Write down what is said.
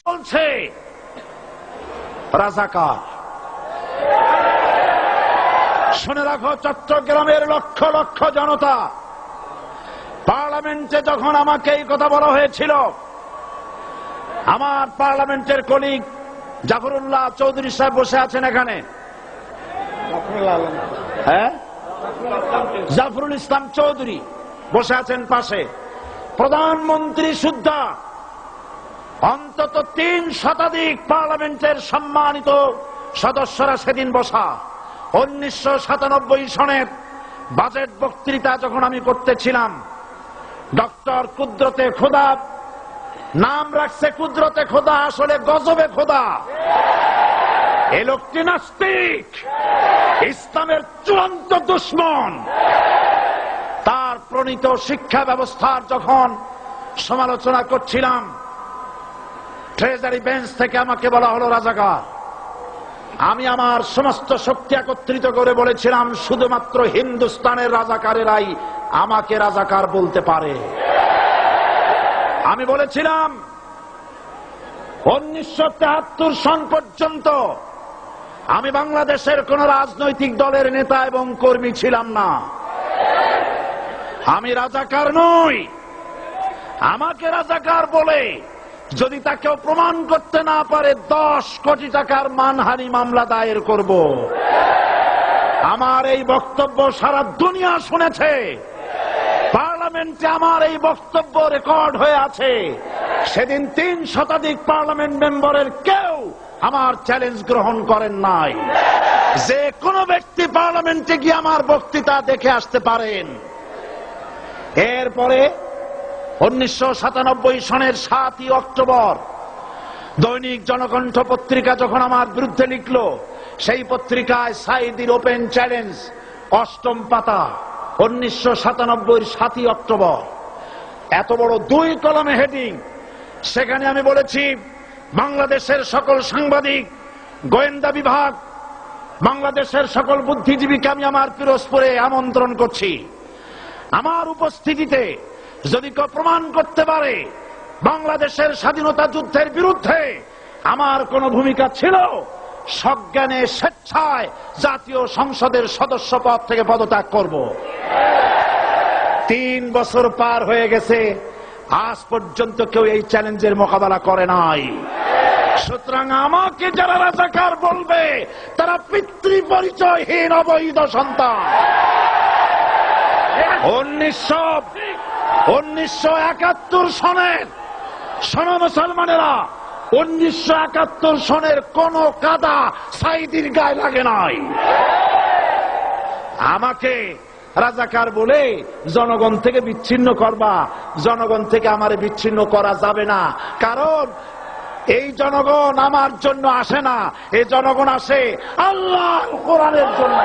বলছে রাজাকার। শুনে রাখো চট্টগ্রামের লক্ষ লক্ষ জনতা, পার্লামেন্টে যখন আমাকে এই কথা বলা হয়েছিল, আমার পার্লামেন্টের কলিগ জাফরুল্লাহ চৌধুরী সাহেব বসে আছেন এখানে, হ্যাঁ, জাফরুল ইসলাম চৌধুরী বসে আছেন পাশে, প্রধানমন্ত্রী সুদ্ধা, অন্তত 3 শতাধিক পার্লামেন্টের সম্মানিত সদস্যরা সেদিন বসা। 1997 সনের বাজেট বক্তৃতা যখন আমি করতেছিলাম, ডক্টর কুদরতে খোদা, নাম রাখছে কুদরতে খোদা, আসলে গজবে খোদা। এই লোকটি নাস্তিক, ইসলামের চূড়ান্ত দুশমন। তার প্রণীত শিক্ষা ব্যবস্থার যখন সমালোচনা করছিলাম, ট্রেজারি বেঞ্চ থেকে আমাকে বলা হলো রাজাকার। আমি আমার সমস্ত শক্তি একত্রিত করে বলেছিলাম, শুধুমাত্র হিন্দুস্তানের রাজাকারেরাই আমাকে রাজাকার বলতে পারে। আমি বলেছিলাম 1973 সন পর্যন্ত আমি বাংলাদেশের কোন রাজনৈতিক দলের নেতা এবং কর্মী ছিলাম না। আমি রাজাকার নই। আমাকে রাজাকার বলে যদি তাকেও প্রমাণ করতে না পারে, 10 কোটি টাকার মানহানি মামলা দায়ের করব। আমার এই বক্তব্য সারা দুনিয়া শুনেছে। পার্লামেন্টে আমার এই বক্তব্য রেকর্ড হয়ে আছে। সেদিন 3 শতাধিক পার্লামেন্ট মেম্বারের কেউ আমার চ্যালেঞ্জ গ্রহণ করেন নাই। যে কোনো ব্যক্তি পার্লামেন্টে গিয়ে আমার বক্তৃতা দেখে আসতে পারেন। এরপরে 1997 সনের 7ই অক্টোবর দৈনিক জনকণ্ঠ পত্রিকা যখন আমার বিরুদ্ধে লিখল, সেই পত্রিকায় সাইদির ওপেন চ্যালেঞ্জ 8ম পাতা, 1997 7ই অক্টোবর, এত বড় 2 কলমে হেডিং। সেখানে আমি বলেছি, বাংলাদেশের সকল সাংবাদিক, গোয়েন্দা বিভাগ, বাংলাদেশের সকল বুদ্ধিজীবীকে আমি আমার পিরোজপুরে আমন্ত্রণ করছি। আমার উপস্থিতিতে যদি কেউ প্রমাণ করতে পারে বাংলাদেশের স্বাধীনতা যুদ্ধের বিরুদ্ধে আমার কোন ভূমিকা ছিল, সজ্ঞানে স্বেচ্ছায় জাতীয় সংসদের সদস্য পদ থেকে পদত্যাগ করব। 3 বছর পার হয়ে গেছে, আজ পর্যন্ত কেউ এই চ্যালেঞ্জের মোকাবেলা করে নাই। সুতরাং আমাকে যারা রাজাকার বলবে, তারা পিতৃ পরিচয়হীন অবৈধ সন্তান। 1971 সনের, শোনো মুসলমানেরা, 1971 সনের কোন কাদা সাইদির গায়ে লাগে নাই। আমাকে রাজাকার বলে জনগণ থেকে বিচ্ছিন্ন করবা, জনগণ থেকে আমারে বিচ্ছিন্ন করা যাবে না। কারণ এই জনগণ আমার জন্য আসে না, এই জনগণ আসে আল্লাহর কোরআনের জন্য।